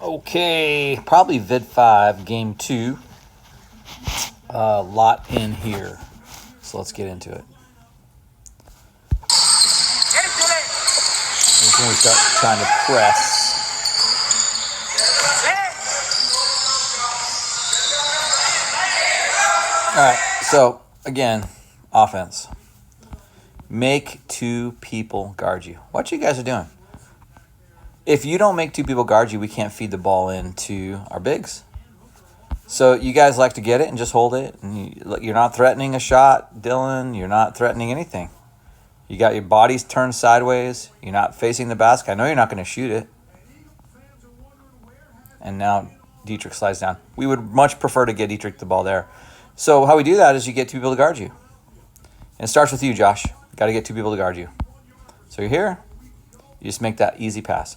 Okay, probably Vid 5, Game 2. Lot in here. So let's get into it. This is when we start trying to press. Alright, so again, offense. Make two people guard you. What you guys are doing? If you don't make two people guard you, we can't feed the ball into our bigs. So you guys like to get it and just hold it. And you're not threatening a shot, Dylan. You're not threatening anything. You got your bodies turned sideways. You're not facing the basket. I know you're not going to shoot it. And now Dietrich slides down. We would much prefer to get Dietrich the ball there. So how we do that is you get two people to guard you. And it starts with you, Josh. Got to get two people to guard you. So you're here. You just make that easy pass.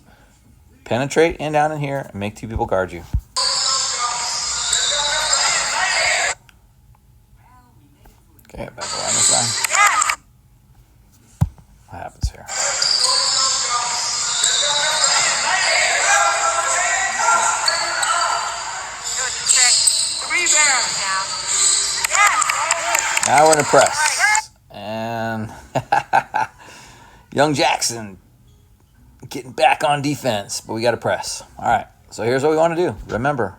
Penetrate in down in here and make two people guard you. Okay, back around this line. What happens here? Now we're in a press. And Young Jackson getting back on defense, but we got to press. All right, so here's what we want to do. Remember,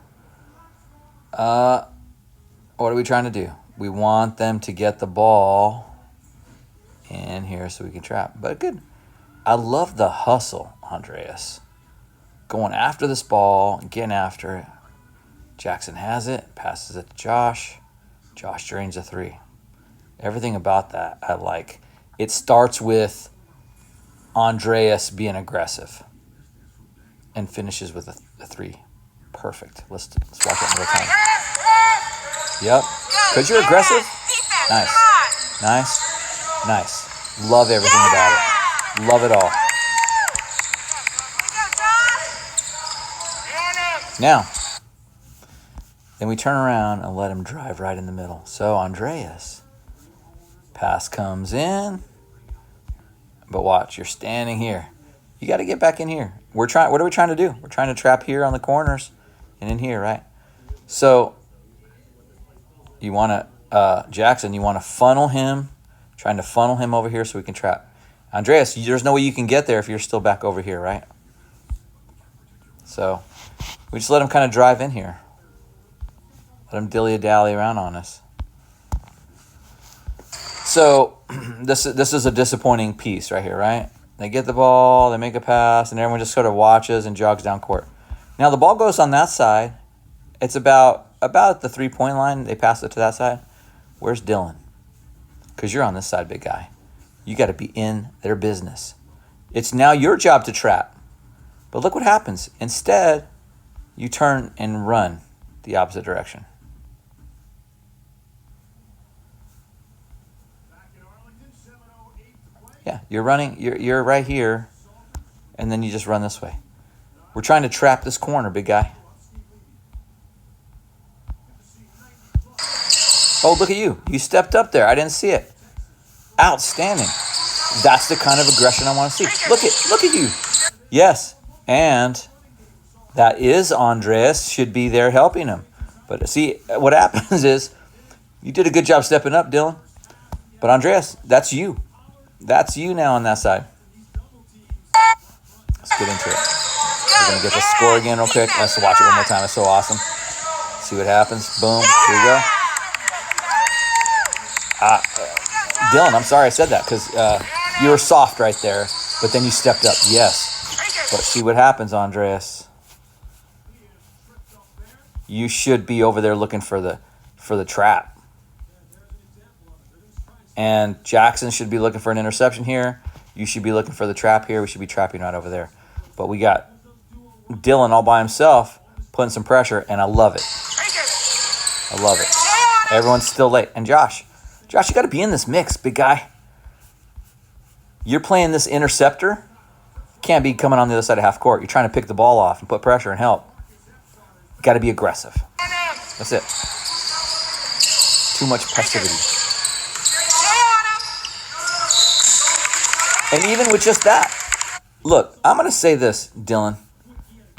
what are we trying to do? We want them to get the ball in here so we can trap. But good. I love the hustle, Andreas. Going after this ball, getting after it. Jackson has it, passes it to Josh. Josh drains a three. Everything about that I like. It starts with Andreas being aggressive and finishes with a three. Perfect. Let's watch it another time. Yep. Because you're aggressive. Nice. Nice. Nice. Love everything about it. Love it all. Now, then we turn around and let him drive right in the middle. So Andreas, pass comes in. But watch, you're standing here. You got to get back in here. What are we trying to do? We're trying to trap here on the corners and in here, right? So you want to, Jackson, you want to funnel him, trying to funnel him over here so we can trap. Andreas, there's no way you can get there if you're still back over here, right? So we just let him kind of drive in here. Let him dilly-dally around on us. So this is a disappointing piece right here, right? They get the ball, they make a pass, and everyone just sort of watches and jogs down court. Now the ball goes on that side. It's about the three-point line. They pass it to that side. Where's Dylan? Because you're on this side, big guy. You got to be in their business. It's now your job to trap. But look what happens. Instead, you turn and run the opposite direction. Yeah, you're running, you're right here, and then you just run this way. We're trying to trap this corner, big guy. Oh, look at you. You stepped up there. I didn't see it. Outstanding. That's the kind of aggression I want to see. Look at you. Yes, and that is Andreas, should be there helping him. But see, what happens is, you did a good job stepping up, Dylan. But Andreas, that's you. That's you now on that side. Let's get into it. We're going to get the score again real quick. Let's watch it one more time. It's so awesome. See what happens. Boom. Here we go. Dylan, I'm sorry I said that because you were soft right there, but then you stepped up. Yes. But see what happens, Andreas. You should be over there looking for the trap. And Jackson should be looking for an interception here. You should be looking for the trap here. We should be trapping right over there. But we got Dylan all by himself putting some pressure, and I love it. I love it. Everyone's still late. And Josh, you got to be in this mix, big guy. You're playing this interceptor. Can't be coming on the other side of half court. You're trying to pick the ball off and put pressure and help. You got to be aggressive. That's it. Too much passivity. And even with just that, look, I'm going to say this, Dylan.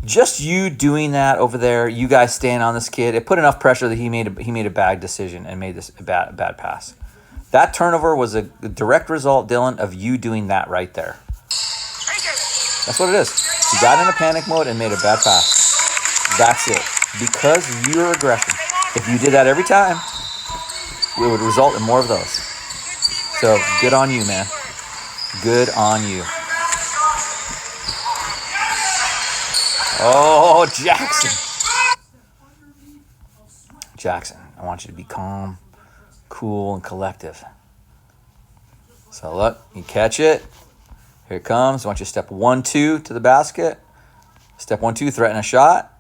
Just you doing that over there, you guys staying on this kid, it put enough pressure that he made a bad decision and made this a bad pass. That turnover was a direct result, Dylan, of you doing that right there. That's what it is. You got in a panic mode and made a bad pass. That's it. Because of your aggression. If you did that every time, it would result in more of those. So good on you, man. Good on you. Oh, Jackson. Jackson, I want you to be calm, cool, and collective. So look, you catch it. Here it comes. I want you to step 1, 2 to the basket. Step 1, 2, threaten a shot.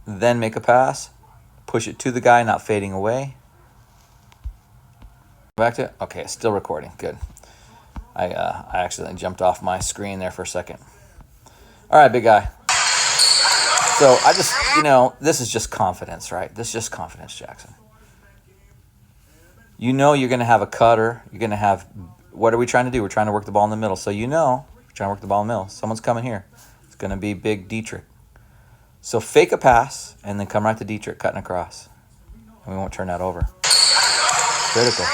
Then make a pass. Push it to the guy, not fading away. Back to it. Okay, it's still recording. Good. I accidentally jumped off my screen there for a second. All right, big guy. So I just, this is just confidence, right? This is just confidence, Jackson. You know you're going to have a cutter. You're going to have, what are we trying to do? We're trying to work the ball in the middle. So we're trying to work the ball in the middle. Someone's coming here. It's going to be big Dietrich. So fake a pass and then come right to Dietrich, cutting across. And we won't turn that over. Critical.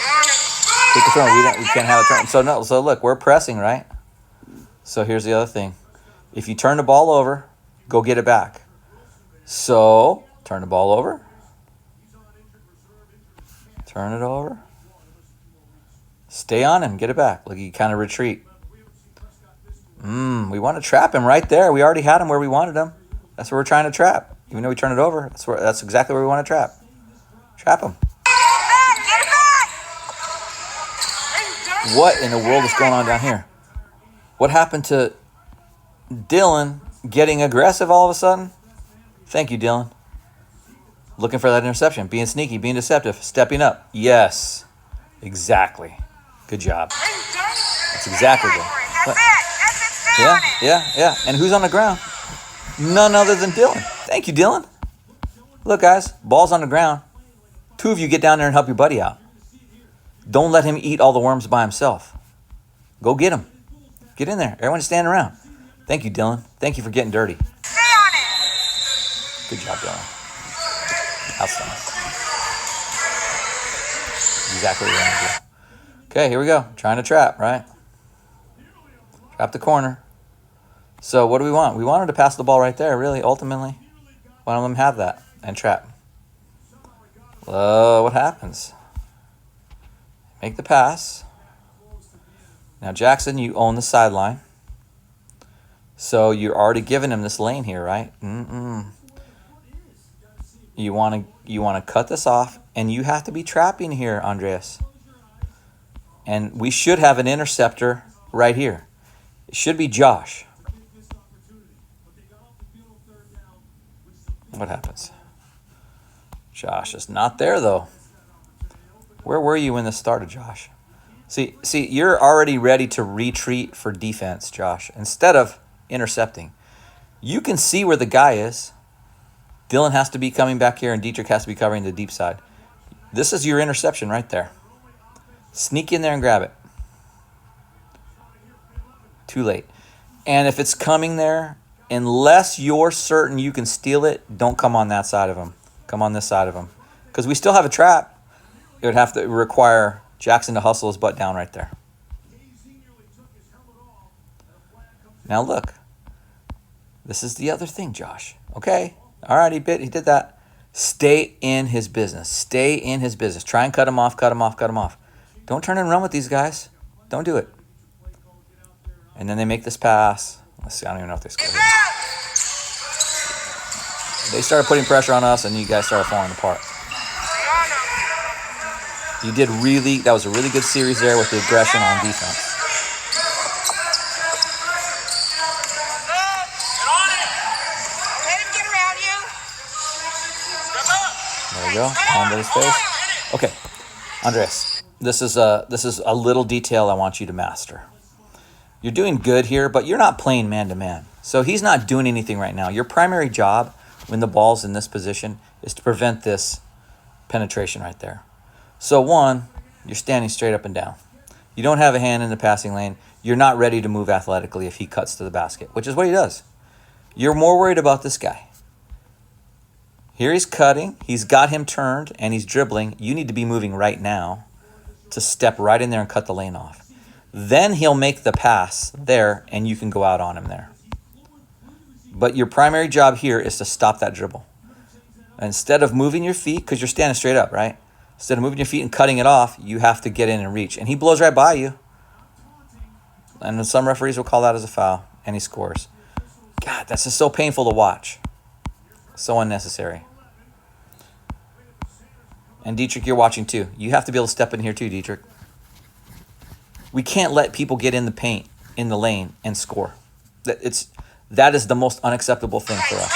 Take the turn. We can't have a turn. So look, we're pressing, right? So here's the other thing. If you turn the ball over, go get it back. So turn the ball over. Turn it over. Stay on him. Get it back. Look, you kind of retreat. We want to trap him right there. We already had him where we wanted him. That's where we're trying to trap. Even though we turn it over, that's exactly where we want to trap. Trap him. What in the world is going on down here? What happened to Dylan getting aggressive all of a sudden? Thank you, Dylan. Looking for that interception. Being sneaky, being deceptive, stepping up. Yes. Exactly. Good job. That's exactly good. Yeah. And who's on the ground? None other than Dylan. Thank you, Dylan. Look, guys, ball's on the ground. 2 of you get down there and help your buddy out. Don't let him eat all the worms by himself. Go get him. Get in there. Everyone's standing around. Thank you, Dylan. Thank you for getting dirty. Stay on it. Good job, Dylan. Outstanding. Exactly what we're going to do. Okay, here we go. Trying to trap, right? Trap the corner. So what do we want? We wanted to pass the ball right there, really, ultimately. Why don't let them have that and trap? What happens? Make the pass. Now, Jackson, you own the sideline. So you're already giving him this lane here, right? You want to cut this off, and you have to be trapping here, Andreas. And we should have an interceptor right here. It should be Josh. What happens? Josh is not there, though. Where were you when this started, Josh? See, you're already ready to retreat for defense, Josh, instead of intercepting. You can see where the guy is. Dylan has to be coming back here, and Dietrich has to be covering the deep side. This is your interception right there. Sneak in there and grab it. Too late. And if it's coming there, unless you're certain you can steal it, don't come on that side of him. Come on this side of him. Because we still have a trap. It would have to require Jackson to hustle his butt down right there. Now look. This is the other thing, Josh. Okay. All right, he did that. Stay in his business. Stay in his business. Try and cut him off. Don't turn and run with these guys. Don't do it. And then they make this pass. Let's see, I don't even know if they scored. They started putting pressure on us, and you guys started falling apart. That was a really good series there with the aggression on defense. There we go. Hand to his face. Okay, Andreas, this is a little detail I want you to master. You're doing good here, but you're not playing man-to-man. So he's not doing anything right now. Your primary job when the ball's in this position is to prevent this penetration right there. So one, you're standing straight up and down. You don't have a hand in the passing lane. You're not ready to move athletically if he cuts to the basket, which is what he does. You're more worried about this guy. Here he's cutting. He's got him turned, and he's dribbling. You need to be moving right now to step right in there and cut the lane off. Then he'll make the pass there, and you can go out on him there. But your primary job here is to stop that dribble. Instead of moving your feet, because you're standing straight up, right? Instead of moving your feet and cutting it off, you have to get in and reach. And he blows right by you. And some referees will call that as a foul, and he scores. God, that's just so painful to watch. So unnecessary. And Dietrich, you're watching too. You have to be able to step in here too, Dietrich. We can't let people get in the paint, in the lane, and score. That is the most unacceptable thing for us.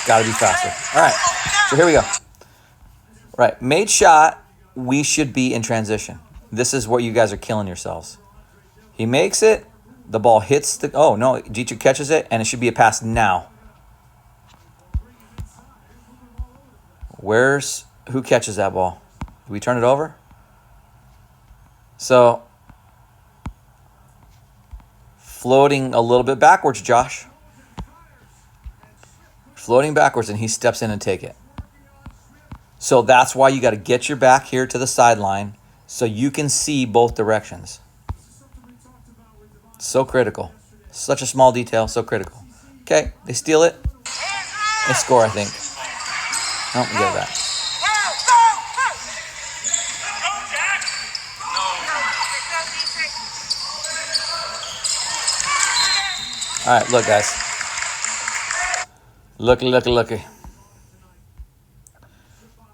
Got to be faster. All right, so here we go. Right, made shot, we should be in transition. This is what you guys are killing yourselves. He makes it, the ball hits the, oh no, Dietrich catches it, and it should be a pass now. Who catches that ball? Do we turn it over? So, floating a little bit backwards, Josh. Floating backwards, and he steps in and take it. So that's why you got to get your back here to the sideline so you can see both directions. So critical. Such a small detail, so critical. Okay, they steal it. They score, I think. No, we get that. All right, look, guys. Looky.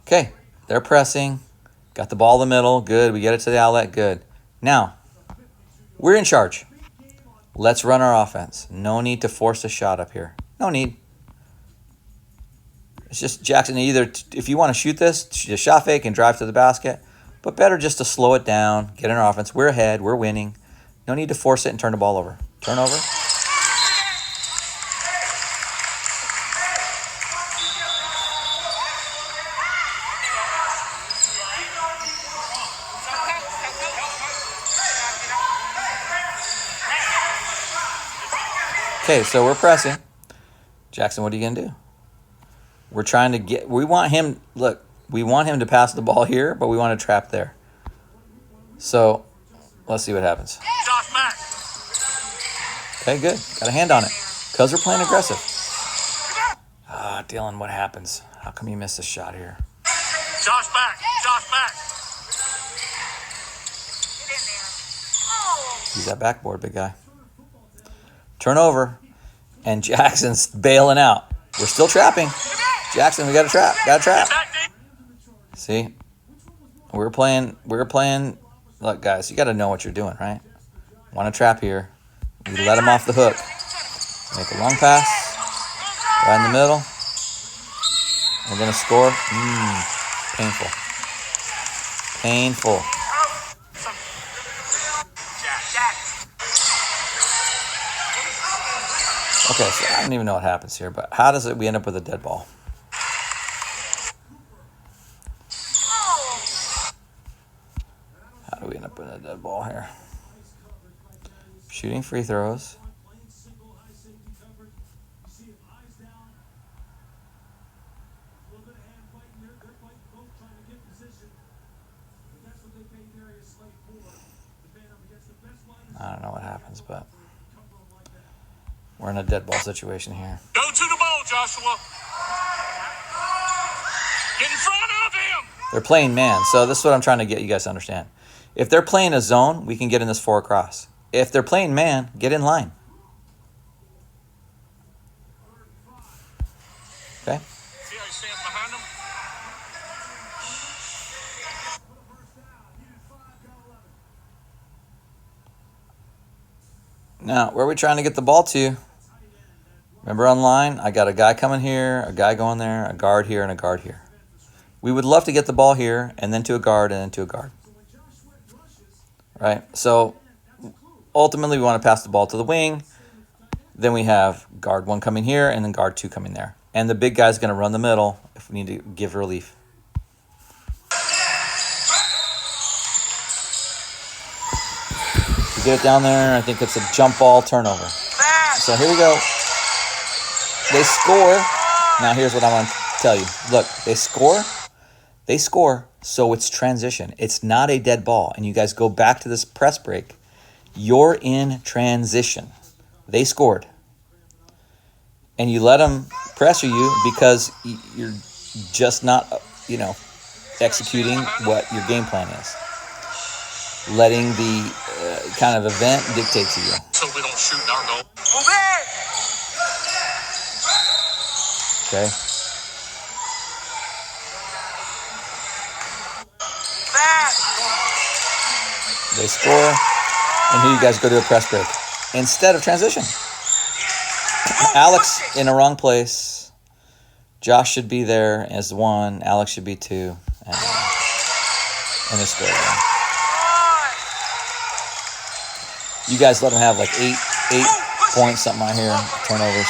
Okay, they're pressing. Got the ball in the middle. Good. We get it to the outlet. Good. Now, we're in charge. Let's run our offense. No need to force a shot up here. No need. It's just Jackson, either if you want to shoot this, just shot fake and drive to the basket. But better just to slow it down, get in our offense. We're ahead. We're winning. No need to force it and turn the ball over. Turnover. Okay, so we're pressing. Jackson, what are you going to do? We're trying to get, we want him to pass the ball here, but we want to trap there. So, let's see what happens. Okay, good. Got a hand on it. Because we're playing aggressive. Dylan, what happens? How come you missed a shot here? Josh back. Use that backboard, big guy. Turnover, and Jackson's bailing out. We're still trapping. Jackson, we got to trap. See? We're playing. Look, guys, you got to know what you're doing, right? Want to trap here. We let him off the hook. Make a long pass. Right in the middle. We're going to score. Painful. Okay, so I don't even know what happens here, but how does we end up with a dead ball? How do we end up with a dead ball here? Shooting free throws. I don't know what happens, but we're in a dead ball situation here. Go to the ball, Joshua. Get in front of him. They're playing man, so this is what I'm trying to get you guys to understand. If they're playing a zone, we can get in this 4 across. If they're playing man, get in line. Okay? See how he stands behind him? Now, where are we trying to get the ball to? Remember on line, I got a guy coming here, a guy going there, a guard here, and a guard here. We would love to get the ball here, and then to a guard, and then to a guard. Right? So, ultimately, we want to pass the ball to the wing. Then we have guard 1 coming here, and then guard 2 coming there. And the big guy's going to run the middle if we need to give relief. get it down there. I think it's a jump ball turnover. So here we go. They score. Now here's what I want to tell you. Look, they score. They score, so it's transition. It's not a dead ball. And you guys go back to this press break. You're in transition. They scored. And you let them pressure you because you're just not, executing what your game plan is. Letting the kind of event dictate to you. So we don't shoot in our goal. Move it! Okay? Back! They score. And here you guys go to a press break. Instead of transition. Alex in the wrong place. Josh should be there as 1. Alex should be 2. And they score. You guys let them have like 8 points, something out here. Turnovers.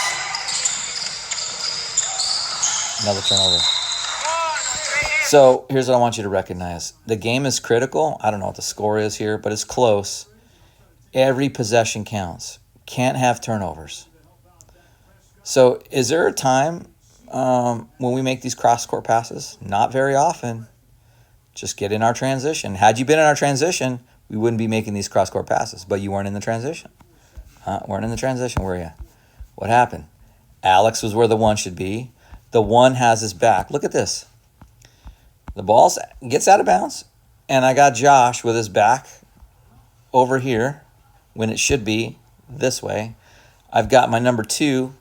Another turnover. So here's what I want you to recognize. The game is critical. I don't know what the score is here, but it's close. Every possession counts. Can't have turnovers. So is there a time when we make these cross-court passes? Not very often. Just get in our transition. Had you been in our transition, we wouldn't be making these cross-court passes, but you weren't in the transition. Weren't in the transition, were you? What happened? Alex was where the 1 should be. The 1 has his back. Look at this. The ball gets out of bounds, and I got Josh with his back over here when it should be this way. I've got my number 2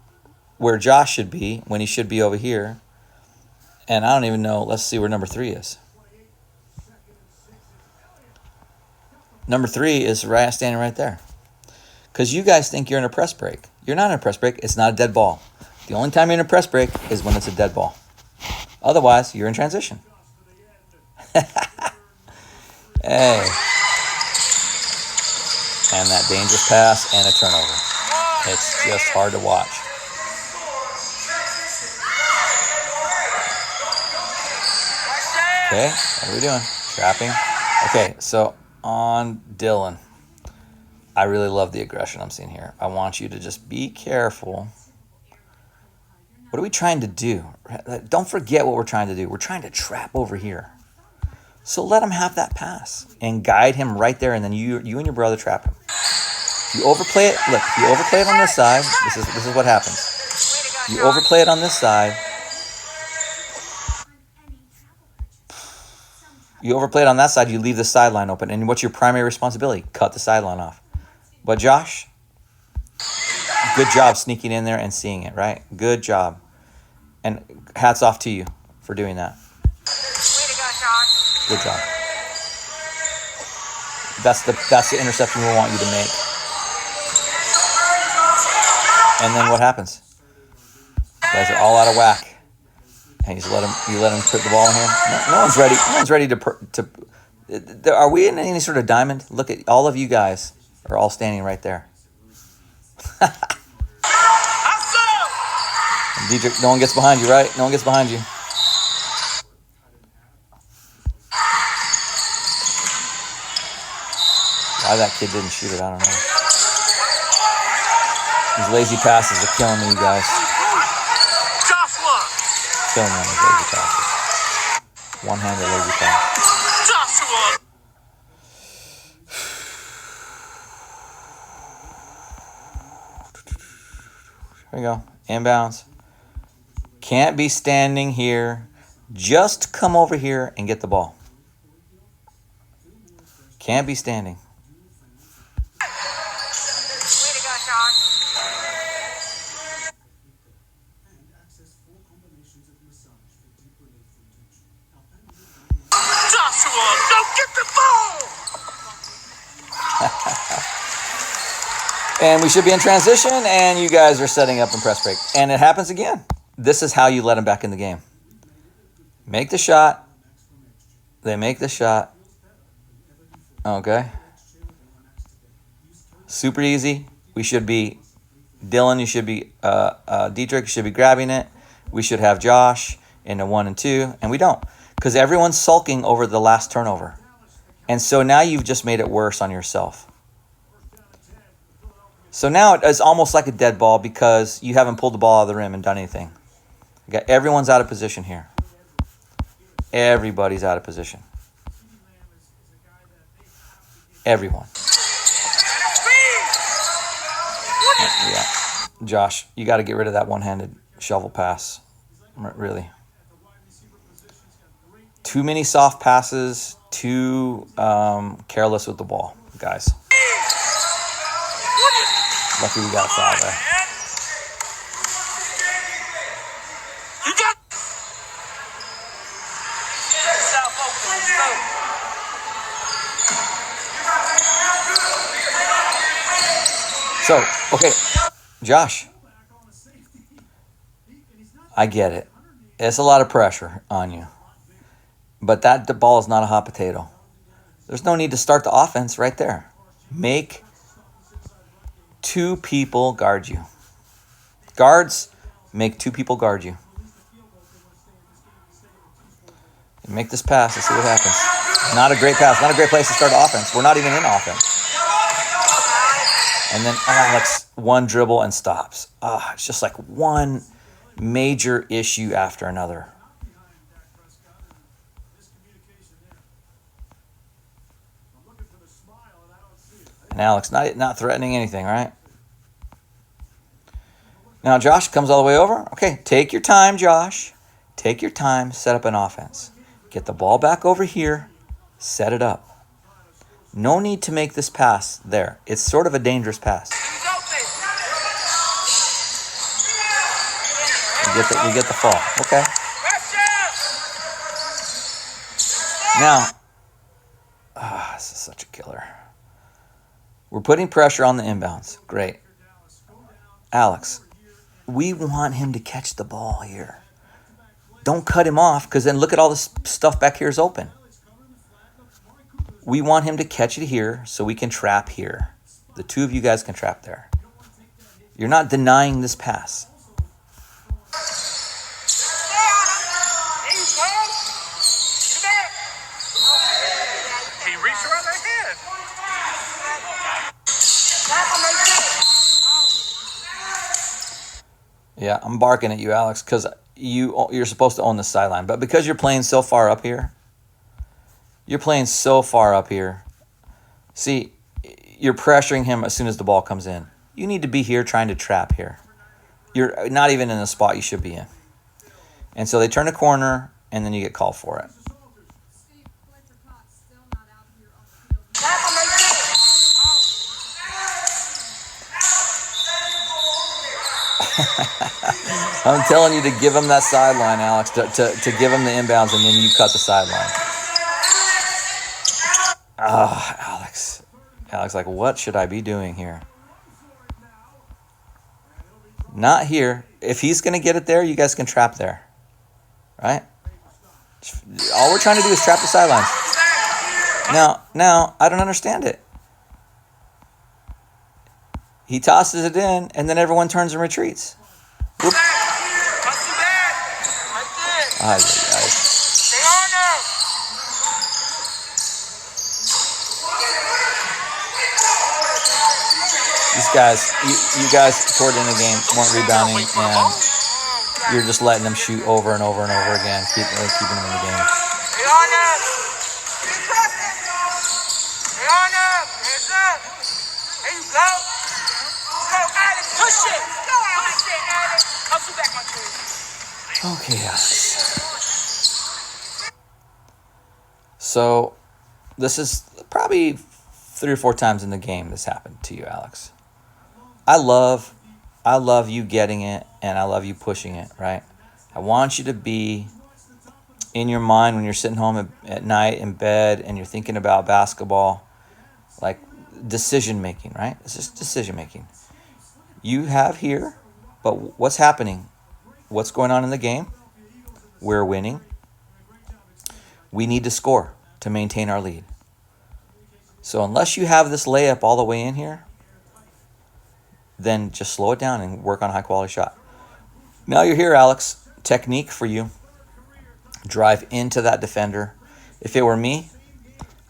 where Josh should be when he should be over here. And I don't even know. Let's see where number 3 is. Number 3 is standing right there. Because you guys think you're in a press break. You're not in a press break. It's not a dead ball. The only time you're in a press break is when it's a dead ball. Otherwise, you're in transition. Hey. And that dangerous pass and a turnover. It's just hard to watch. Okay, what are we doing? Trapping. Okay, so on Dylan. I really love the aggression I'm seeing here. I want you to just be careful. What are we trying to do? Don't forget what we're trying to do. We're trying to trap over here. So let him have that pass and guide him right there, and then you and your brother trap him. If you overplay it, look, if you overplay it on this side, this is what happens. You overplay it on this side. You overplay it on that side, you leave the sideline open. And what's your primary responsibility? Cut the sideline off. But Josh, good job sneaking in there and seeing it, right? Good job. And hats off to you for doing that. Good job. That's the interception we want you to make. And then what happens? You guys are all out of whack. And you let him put the ball in here. No one's ready. No one's ready to. Are we in any sort of diamond? Look at all of you guys are all standing right there. Dietrich, no one gets behind you, right? No one gets behind you. Why that kid didn't shoot it, I don't know. These lazy passes are killing me, you guys. Joshua! Killing me on these lazy passes. One-handed lazy pass. Joshua! Here we go. Inbounds. Can't be standing here. Just come over here and get the ball. Can't be standing. Joshua, go get the ball! And we should be in transition, and you guys are setting up in press break. And it happens again. This is how you let them back in the game. Make the shot. They make the shot. Okay. Super easy. We should be, Dylan, you should be, Dietrich should be grabbing it. We should have Josh in the 1 and 2, and we don't. Because everyone's sulking over the last turnover. And so now you've just made it worse on yourself. So now it is almost like a dead ball because you haven't pulled the ball out of the rim and done anything. Everyone's out of position here. Everybody's out of position. Everyone. Yeah. Josh, you got to get rid of that one-handed shovel pass. Really. Too many soft passes. Too careless with the ball, guys. Lucky we got a foul there. So, okay, Josh, I get it. It's a lot of pressure on you. But the ball is not a hot potato. There's no need to start the offense right there. Make 2 people guard you. Guards, make 2 people guard you. And make this pass and see what happens. Not a great pass. Not a great place to start the offense. We're not even in offense. And then Alex, one dribble and stops. It's just like one major issue after another. And Alex not threatening anything, right? Now Josh comes all the way over. Okay, take your time, Josh. Take your time, set up an offense. Get the ball back over here, set it up. No need to make this pass there. It's sort of a dangerous pass. We get the fall. Okay. Now, this is such a killer. We're putting pressure on the inbounds. Great. Alex, we want him to catch the ball here. Don't cut him off because then look at all this stuff back here is open. We want him to catch it here so we can trap here. The 2 of you guys can trap there. You're not denying this pass. He reached around their head. Yeah, I'm barking at you, Alex, because you're supposed to own the sideline. But because you're playing so far up here, see, you're pressuring him as soon as the ball comes in. You need to be here trying to trap here. You're not even in the spot you should be in. And so they turn a corner, and then you get called for it. I'm telling you to give him that sideline, Alex, to give him the inbounds, and then you cut the sideline. Alex. Alex, like, what should I be doing here? Not here. If he's going to get it there, you guys can trap there. Right? All we're trying to do is trap the sidelines. Now, I don't understand it. He tosses it in, and then everyone turns and retreats. Whoop. Stay on them. These guys, you guys toward the end of the game weren't rebounding, and you're just letting them shoot over and over and over again, keeping them in the game. Stay on them. Stay on them. Hands up. There you go. Go, Alex. Push it. Go, Alex. Alex. Hustle back on you. Okay, Alex. So, this is probably 3 or 4 times in the game this happened to you, Alex. I love you getting it, and I love you pushing it, right? I want you to be in your mind when you're sitting home at night in bed and you're thinking about basketball, like decision making, right? It's just decision making. You have here, but what's happening? What's going on in the game? We're winning. We need to score to maintain our lead. So unless you have this layup all the way in here, then just slow it down and work on a high-quality shot. Now you're here, Alex. Technique for you. Drive into that defender. If it were me,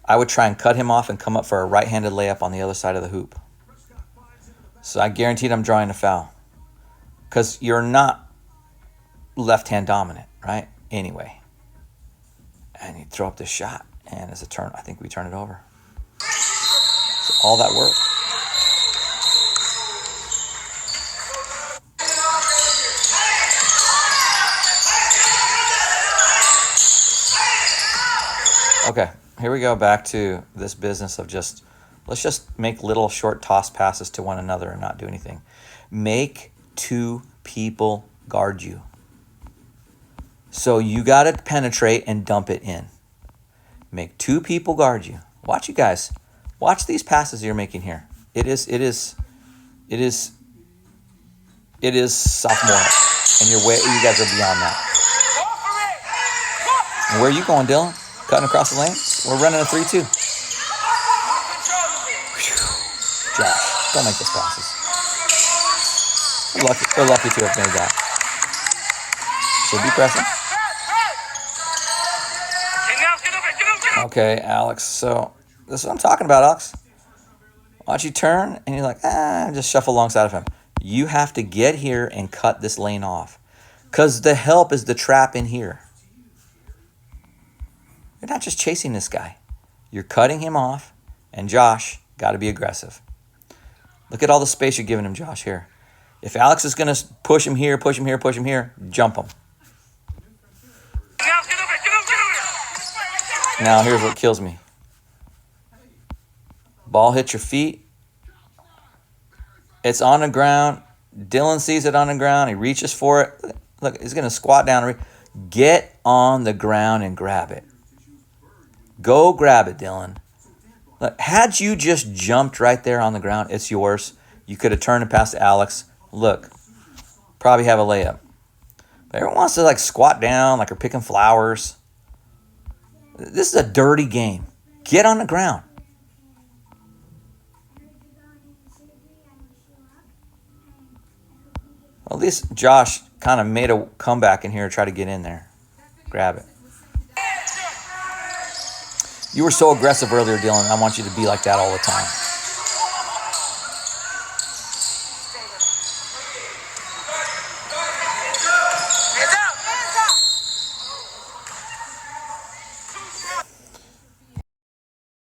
I would try and cut him off and come up for a right-handed layup on the other side of the hoop. So I guaranteed I'm drawing a foul. Because you're not left-hand dominant, right? Anyway. And you throw up this shot. And as a turn, I think we turn it over. So all that work. Okay, here we go back to this business of let's just make little short toss passes to one another and not do anything. Make two people guard you. So you got to penetrate and dump it in. Make two people guard you. Watch you guys. Watch these passes you're making here. It is sophomore, and you guys are beyond that. And where are you going, Dylan? Cutting across the lane? We're running a 3-2. Josh, don't make those passes. We're lucky to have made that. Should be pressing. Okay, Alex. So this is what I'm talking about, Alex. Watch you turn, and you're like, just shuffle alongside of him. You have to get here and cut this lane off. Because the help is the trap in here. You're not just chasing this guy. You're cutting him off. And Josh, got to be aggressive. Look at all the space you're giving him, Josh, here. If Alex is going to push him here, jump him. Now, here's what kills me. Ball hits your feet. It's on the ground. Dylan sees it on the ground. He reaches for it. Look, he's going to squat down. Get on the ground and grab it. Go grab it, Dylan. Look, had you just jumped right there on the ground, it's yours. You could have turned and passed to Alex. Look, probably have a layup. But everyone wants to squat down like they're picking flowers. This is a dirty game. Get on the ground. Well, at least Josh kind of made a comeback in here to try to get in there. Grab it. You were so aggressive earlier, Dylan. I want you to be like that all the time.